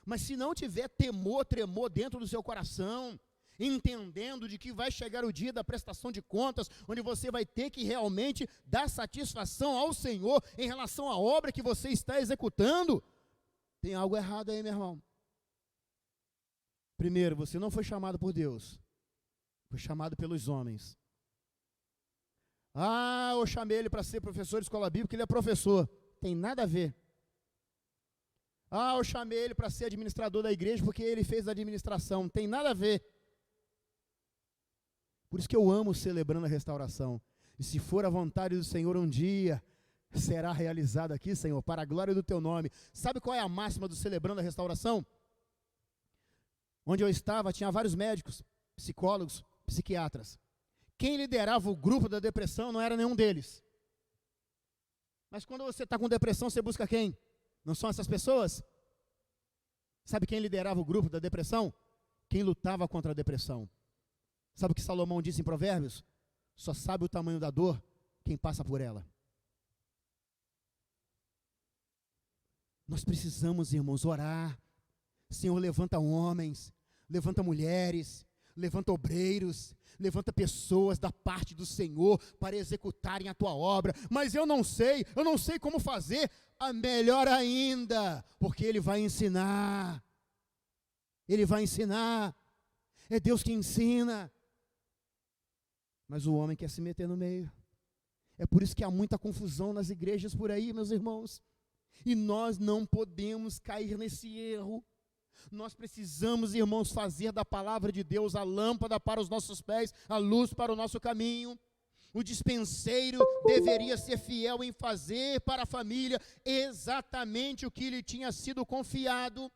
mas se não tiver temor, tremor dentro do seu coração, entendendo de que vai chegar o dia da prestação de contas, onde você vai ter que realmente dar satisfação ao Senhor em relação à obra que você está executando, tem algo errado aí, meu irmão. Primeiro, você não foi chamado por Deus, foi chamado pelos homens. Eu chamei ele para ser professor de escola bíblica, ele é professor. Tem nada a ver. Ah, eu chamei ele para ser administrador da igreja porque ele fez a administração. Não tem nada a ver. Por isso que eu amo celebrando a restauração. E se for a vontade do Senhor um dia, será realizado aqui, Senhor, para a glória do teu nome. Sabe qual é a máxima do celebrando a restauração? Onde eu estava, tinha vários médicos, psicólogos, psiquiatras. Quem liderava o grupo da depressão não era nenhum deles. Mas quando você está com depressão, você busca quem? Não são essas pessoas? Sabe quem liderava o grupo da depressão? Quem lutava contra a depressão. Sabe o que Salomão disse em Provérbios? Só sabe o tamanho da dor quem passa por ela. Nós precisamos, irmãos, orar. Senhor, levanta homens, levanta mulheres, levanta obreiros, levanta pessoas da parte do Senhor para executarem a tua obra. Mas eu não sei como fazer. Melhor ainda, porque Ele vai ensinar. Ele vai ensinar. É Deus que ensina. Mas o homem quer se meter no meio. É por isso que há muita confusão nas igrejas por aí, meus irmãos. E nós não podemos cair nesse erro. Nós precisamos, irmãos, fazer da palavra de Deus a lâmpada para os nossos pés, a luz para o nosso caminho. O dispenseiro deveria ser fiel em fazer para a família exatamente o que lhe tinha sido confiado.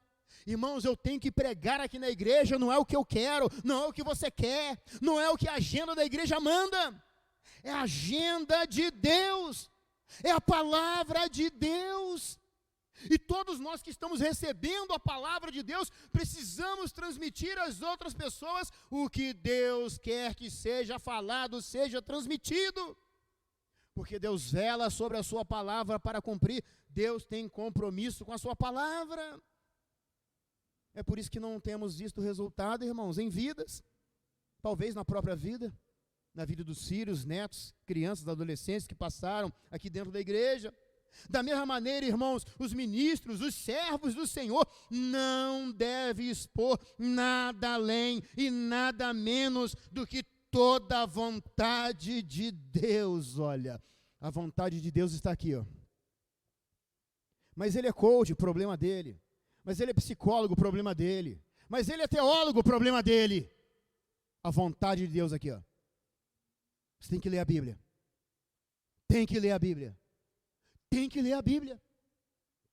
Irmãos, eu tenho que pregar aqui na igreja, não é o que eu quero, não é o que você quer, não é o que a agenda da igreja manda. É a agenda de Deus, é a palavra de Deus. E todos nós que estamos recebendo a palavra de Deus, precisamos transmitir às outras pessoas o que Deus quer que seja falado, seja transmitido. Porque Deus vela sobre a sua palavra para cumprir. Deus tem compromisso com a sua palavra. É por isso que não temos visto resultado, irmãos, em vidas. Talvez na própria vida, na vida dos filhos, netos, crianças, adolescentes que passaram aqui dentro da igreja. Da mesma maneira, irmãos, os ministros, os servos do Senhor não devem expor nada além e nada menos do que toda a vontade de Deus. Olha, a vontade de Deus está aqui, ó. Mas ele é coach, problema dele. Mas ele é psicólogo, problema dele. Mas ele é teólogo, problema dele. A vontade de Deus aqui, ó. Você tem que ler a Bíblia. Tem que ler a Bíblia. Tem que ler a Bíblia.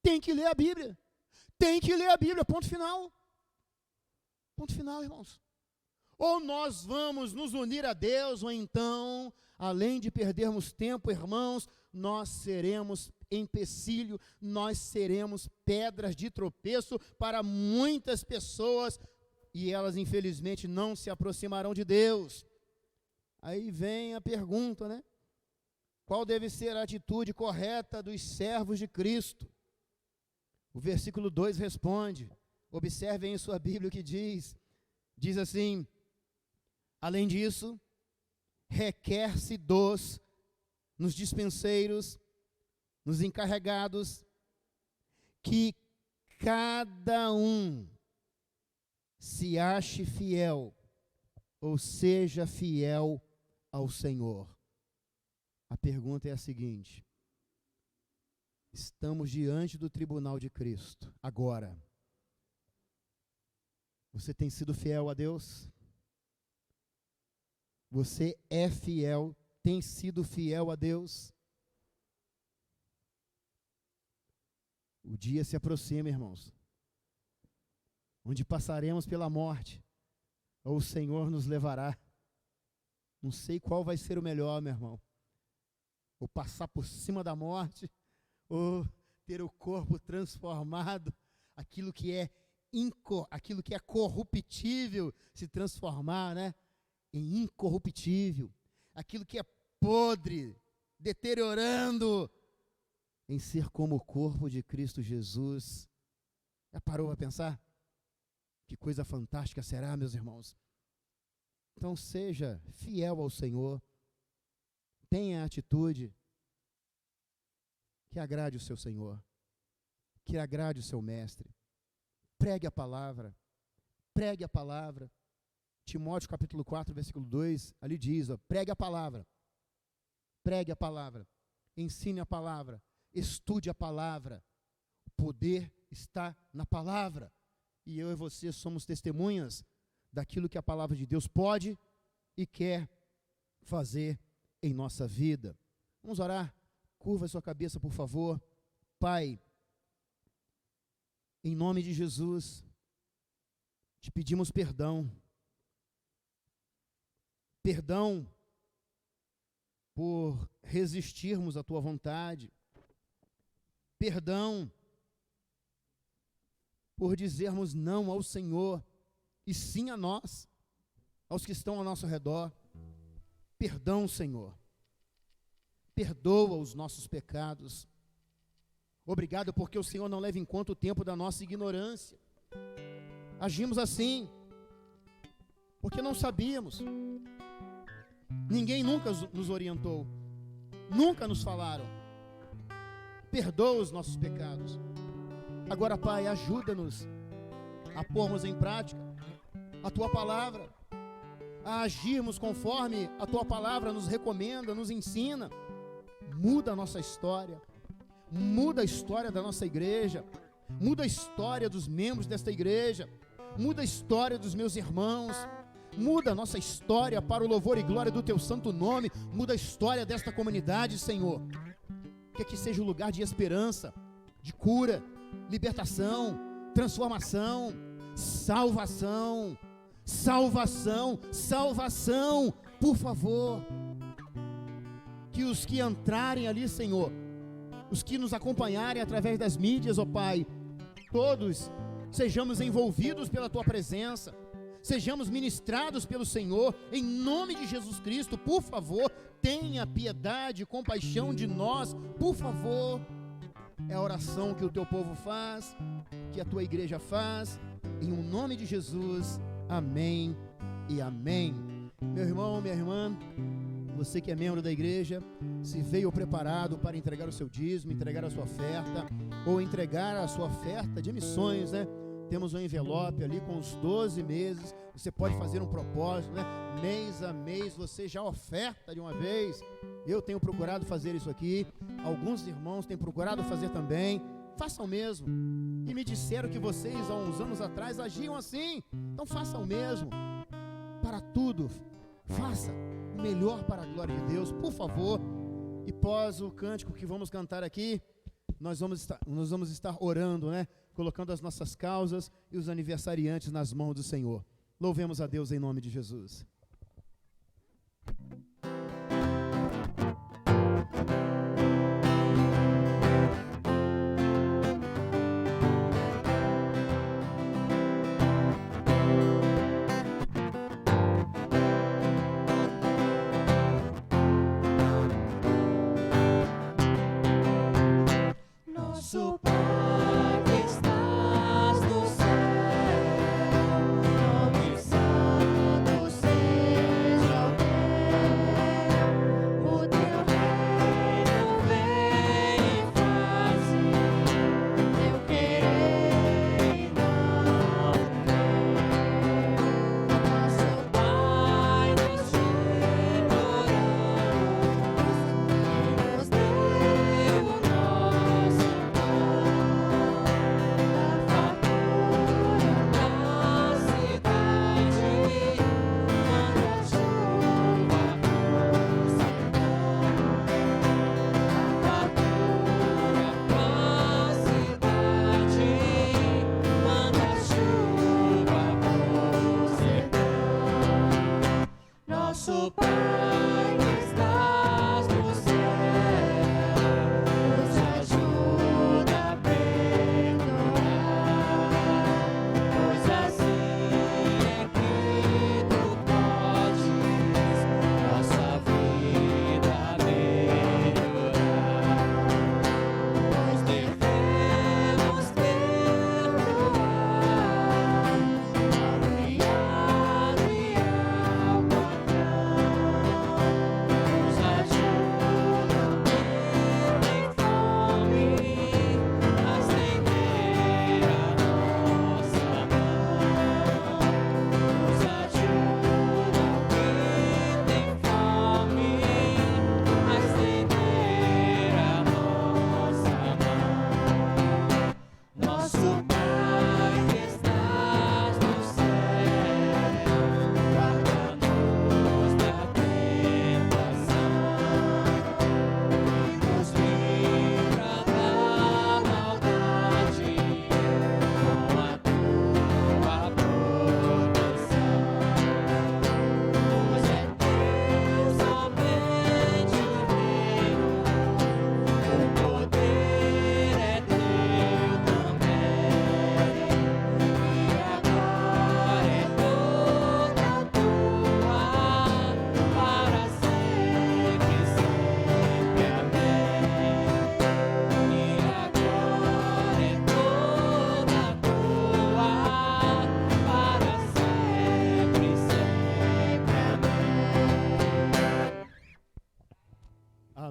Tem que ler a Bíblia. Tem que ler a Bíblia, ponto final. Ponto final, irmãos. Ou nós vamos nos unir a Deus, ou então, além de perdermos tempo, irmãos, nós seremos empecilho, nós seremos pedras de tropeço para muitas pessoas, e elas infelizmente não se aproximarão de Deus. Aí vem a pergunta, né? Qual deve ser a atitude correta dos servos de Cristo? O versículo 2 responde, observem em sua Bíblia o que diz assim: além disso, requer-se nos dispenseiros, nos encarregados, que cada um se ache fiel, ou seja fiel ao Senhor. A pergunta é a seguinte: estamos diante do tribunal de Cristo, agora. Você tem sido fiel a Deus? Você é fiel, tem sido fiel a Deus? O dia se aproxima, irmãos, onde passaremos pela morte, ou o Senhor nos levará. Não sei qual vai ser o melhor, meu irmão. Ou passar por cima da morte, ou ter o corpo transformado, aquilo que é corruptível se transformar, né, em incorruptível, aquilo que é podre, deteriorando, em ser como o corpo de Cristo Jesus. Já parou para pensar? Que coisa fantástica será, meus irmãos? Então seja fiel ao Senhor, tenha a atitude que agrade o seu Senhor, que agrade o seu mestre. Pregue a palavra, pregue a palavra. Timóteo capítulo 4, versículo 2, ali diz, ó, pregue a palavra, ensine a palavra, estude a palavra. O poder está na palavra. E eu e você somos testemunhas daquilo que a palavra de Deus pode e quer fazer em nossa vida. Vamos orar? Curva a sua cabeça, por favor. Pai, em nome de Jesus, te pedimos perdão. Perdão por resistirmos à tua vontade. Perdão por dizermos não ao Senhor e sim a nós, aos que estão ao nosso redor. Perdão, Senhor. Perdoa os nossos pecados. Obrigado porque o Senhor não leva em conta o tempo da nossa ignorância. Agimos assim porque não sabíamos. Ninguém nunca nos orientou. Nunca nos falaram. Perdoa os nossos pecados. Agora, Pai, ajuda-nos a pormos em prática a Tua palavra, a agirmos conforme a Tua palavra nos recomenda, nos ensina. Muda a nossa história, muda a história da nossa igreja, muda a história dos membros desta igreja, muda a história dos meus irmãos, muda a nossa história para o louvor e glória do Teu santo nome, muda a história desta comunidade, Senhor. Que aqui seja um lugar de esperança, de cura, libertação, transformação, salvação, salvação, salvação, por favor. Que os que entrarem ali, Senhor, os que nos acompanharem através das mídias, ó Pai, todos sejamos envolvidos pela Tua presença, sejamos ministrados pelo Senhor, em nome de Jesus Cristo. Por favor, tenha piedade e compaixão de nós, por favor. É a oração que o Teu povo faz, que a Tua igreja faz, em um nome de Jesus, amém e amém. Meu irmão, minha irmã, você que é membro da igreja, se veio preparado para entregar o seu dízimo, entregar a sua oferta, ou entregar a sua oferta de missões, né? Temos um envelope ali com os 12 meses, você pode fazer um propósito, né? Mês a mês, você já oferta de uma vez. Eu tenho procurado fazer isso aqui, alguns irmãos têm procurado fazer também. Façam o mesmo. E me disseram que vocês, há uns anos atrás, agiam assim. Então façam o mesmo. Para tudo, faça o melhor para a glória de Deus, por favor. E pós o cântico que vamos cantar aqui, nós vamos estar orando, né? Colocando as nossas causas e os aniversariantes nas mãos do Senhor. Louvemos a Deus em nome de Jesus. Nosso Pai que estás no céu, nome santo seja o teu reino vem e faze teu querer e não meu. Nosso Pai, nós te adoramos e nos deu o nosso Nosso Pai que estás no céu, nos ajuda a perdoar, pois assim é que tu podes nossa vida melhorar, pois devemos perdoar ao criado e ao patrão.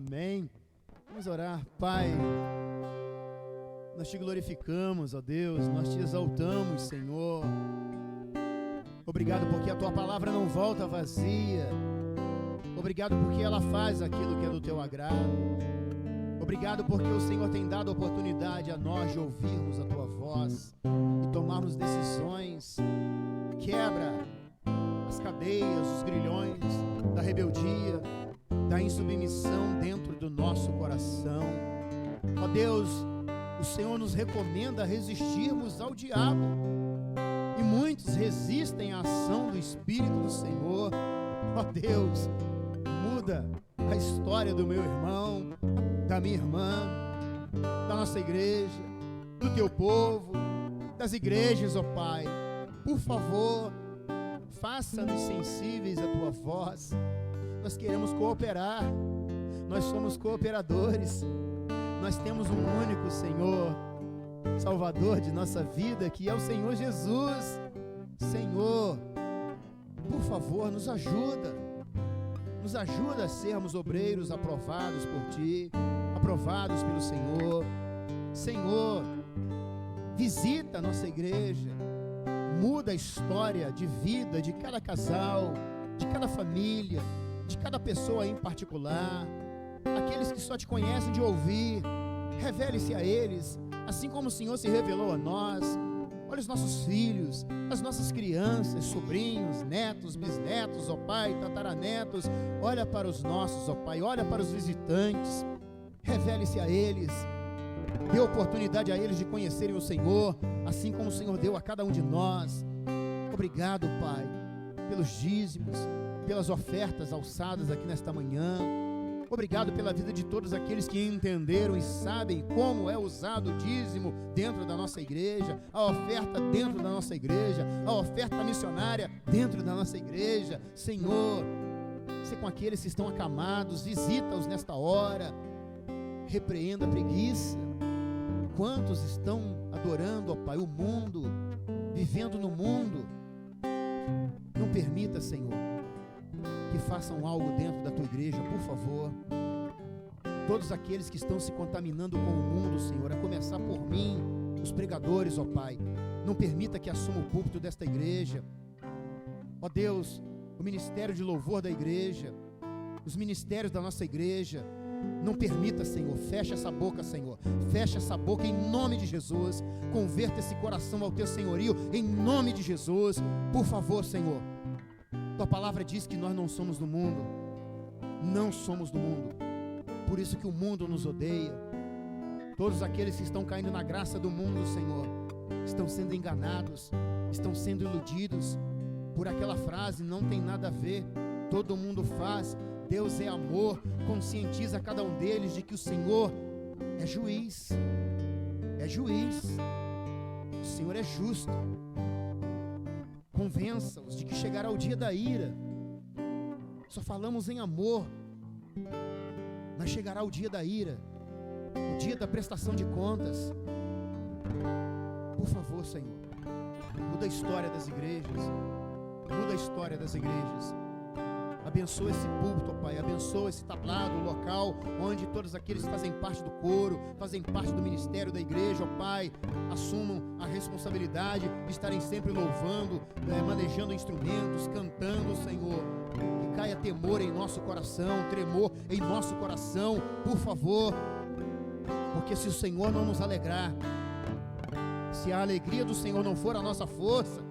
Amém. Vamos orar. Pai, nós te glorificamos, ó Deus, nós te exaltamos, Senhor. Obrigado porque a tua palavra não volta vazia. Obrigado porque ela faz aquilo que é do teu agrado. Obrigado porque o Senhor tem dado oportunidade a nós de ouvirmos a tua voz e tomarmos decisões. Quebra as cadeias, os grilhões da rebeldia, da insubmissão dentro do nosso coração. Ó Deus, o Senhor nos recomenda resistirmos ao diabo, e muitos resistem à ação do Espírito do Senhor. Ó Deus, muda a história do meu irmão, da minha irmã, da nossa igreja, do teu povo, das igrejas, ó Pai. Por favor, faça-nos sensíveis à tua voz. Nós queremos cooperar, nós somos cooperadores. Nós temos um único Senhor, Salvador de nossa vida, que é o Senhor Jesus. Senhor, por favor, nos ajuda a sermos obreiros aprovados por Ti, aprovados pelo Senhor. Senhor, visita a nossa igreja, muda a história de vida de cada casal, de cada família, de cada pessoa em particular. Aqueles que só te conhecem de ouvir, revele-se a eles, assim como o Senhor se revelou a nós. Olha os nossos filhos, as nossas crianças, sobrinhos, netos, bisnetos, ó Pai, tataranetos. Olha para os nossos, ó Pai, olha para os visitantes, revele-se a eles, dê oportunidade a eles de conhecerem o Senhor, assim como o Senhor deu a cada um de nós. Obrigado, Pai, pelos dízimos, pelas ofertas alçadas aqui nesta manhã. Obrigado pela vida de todos aqueles que entenderam e sabem como é usado o dízimo dentro da nossa igreja, a oferta dentro da nossa igreja, a oferta missionária dentro da nossa igreja. Senhor, se com aqueles que estão acamados, visita-os nesta hora, repreenda a preguiça. Quantos estão adorando, ó Pai, o mundo, vivendo no mundo? Não permita, Senhor, que façam algo dentro da tua igreja, por favor. Todos aqueles que estão se contaminando com o mundo, Senhor, a começar por mim, os pregadores, ó Pai, não permita que assuma o púlpito desta igreja. Ó Deus, o ministério de louvor da igreja, os ministérios da nossa igreja, não permita, Senhor, fecha essa boca, Senhor, fecha essa boca em nome de Jesus. Converta esse coração ao teu senhorio em nome de Jesus, por favor, Senhor. Tua palavra diz que nós não somos do mundo, não somos do mundo, por isso que o mundo nos odeia. Todos aqueles que estão caindo na graça do mundo, Senhor, estão sendo enganados, estão sendo iludidos por aquela frase, não tem nada a ver, todo mundo faz, Deus é amor. Conscientiza cada um deles de que o Senhor é juiz, o Senhor é justo. Convença-os de que chegará o dia da ira. Só falamos em amor, mas chegará o dia da ira, o dia da prestação de contas. Por favor, Senhor, muda a história das igrejas, muda a história das igrejas. Abençoa esse púlpito, ó Pai, abençoa esse tablado, o local onde todos aqueles que fazem parte do coro, fazem parte do ministério da igreja, ó Pai, assumam a responsabilidade de estarem sempre louvando, manejando instrumentos, cantando, Senhor. Que caia temor em nosso coração, tremor em nosso coração, por favor, porque se o Senhor não nos alegrar, se a alegria do Senhor não for a nossa força,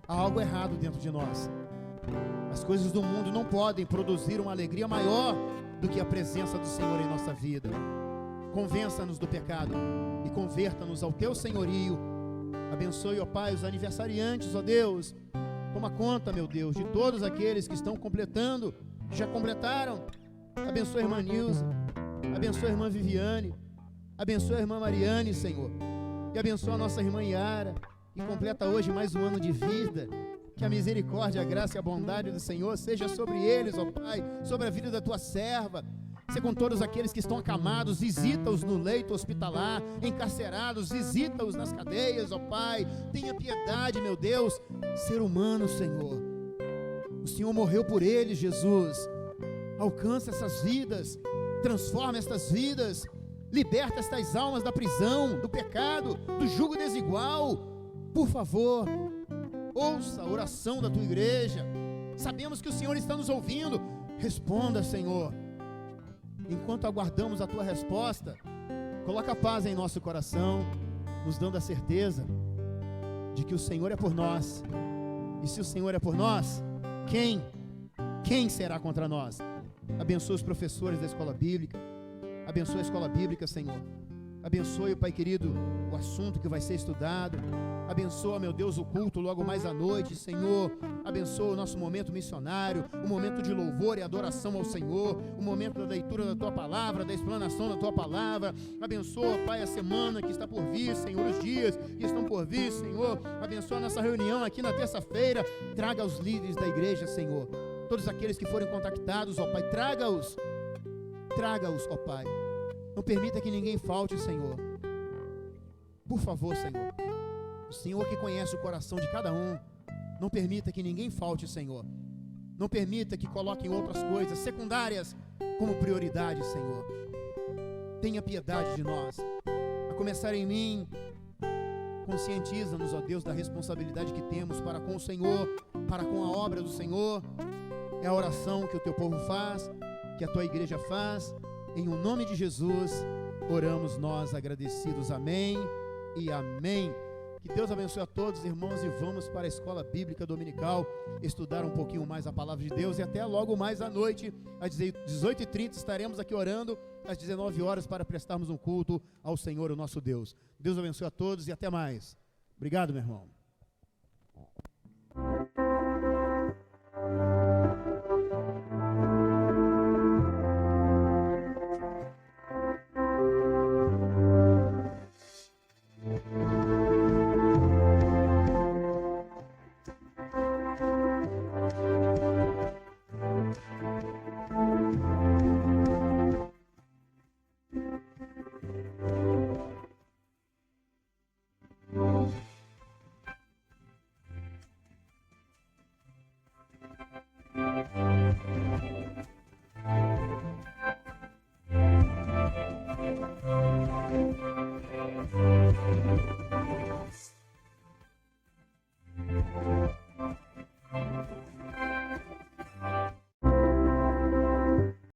há algo errado dentro de nós. As coisas do mundo não podem produzir uma alegria maior do que a presença do Senhor em nossa vida. Convença-nos do pecado e converta-nos ao teu senhorio. Abençoe, ó Pai, os aniversariantes, ó Deus. Toma conta, meu Deus, de todos aqueles que estão completando, que já completaram. Abençoe a irmã Nilza, abençoe a irmã Viviane, abençoe a irmã Mariane, Senhor. E abençoe a nossa irmã Yara, que completa hoje mais um ano de vida. Que a misericórdia, a graça e a bondade do Senhor seja sobre eles, ó Pai, sobre a vida da tua serva. Se com todos aqueles que estão acamados, visita-os no leito hospitalar, encarcerados, visita-os nas cadeias, ó Pai. Tenha piedade, meu Deus. Ser humano, Senhor, o Senhor morreu por eles, Jesus. Alcança essas vidas, transforma estas vidas, liberta estas almas da prisão, do pecado, do jugo desigual. Por favor, ouça a oração da tua igreja. Sabemos que o Senhor está nos ouvindo. Responda, Senhor. Enquanto aguardamos a tua resposta, coloca a paz em nosso coração, nos dando a certeza de que o Senhor é por nós. E se o Senhor é por nós, quem será contra nós? Abençoa os professores da escola bíblica. Abençoa a escola bíblica, Senhor. Abençoe, Pai querido, o assunto que vai ser estudado. Abençoa, meu Deus, o culto logo mais à noite, Senhor. Abençoa o nosso momento missionário, o momento de louvor e adoração ao Senhor, o momento da leitura da Tua Palavra, da explanação da Tua Palavra. Abençoa, Pai, a semana que está por vir, Senhor, os dias que estão por vir, Senhor. Abençoa a nossa reunião aqui na terça-feira. Traga os líderes da igreja, Senhor. Todos aqueles que forem contactados, ó Pai, traga-os, ó Pai. Não permita que ninguém falte, Senhor. Por favor, Senhor. O Senhor que conhece o coração de cada um. Não permita que ninguém falte, Senhor. Não permita que coloquem outras coisas secundárias como prioridade, Senhor. Tenha piedade de nós. A começar em mim, conscientiza-nos, ó Deus, da responsabilidade que temos para com o Senhor, para com a obra do Senhor. É a oração que o teu povo faz, que a tua igreja faz. Em o nome de Jesus, oramos nós agradecidos. Amém e amém. Que Deus abençoe a todos, irmãos, e vamos para a escola bíblica dominical estudar um pouquinho mais a palavra de Deus. E até logo mais à noite, às 18h30, estaremos aqui orando, às 19 horas, para prestarmos um culto ao Senhor, o nosso Deus. Deus abençoe a todos e até mais. Obrigado, meu irmão.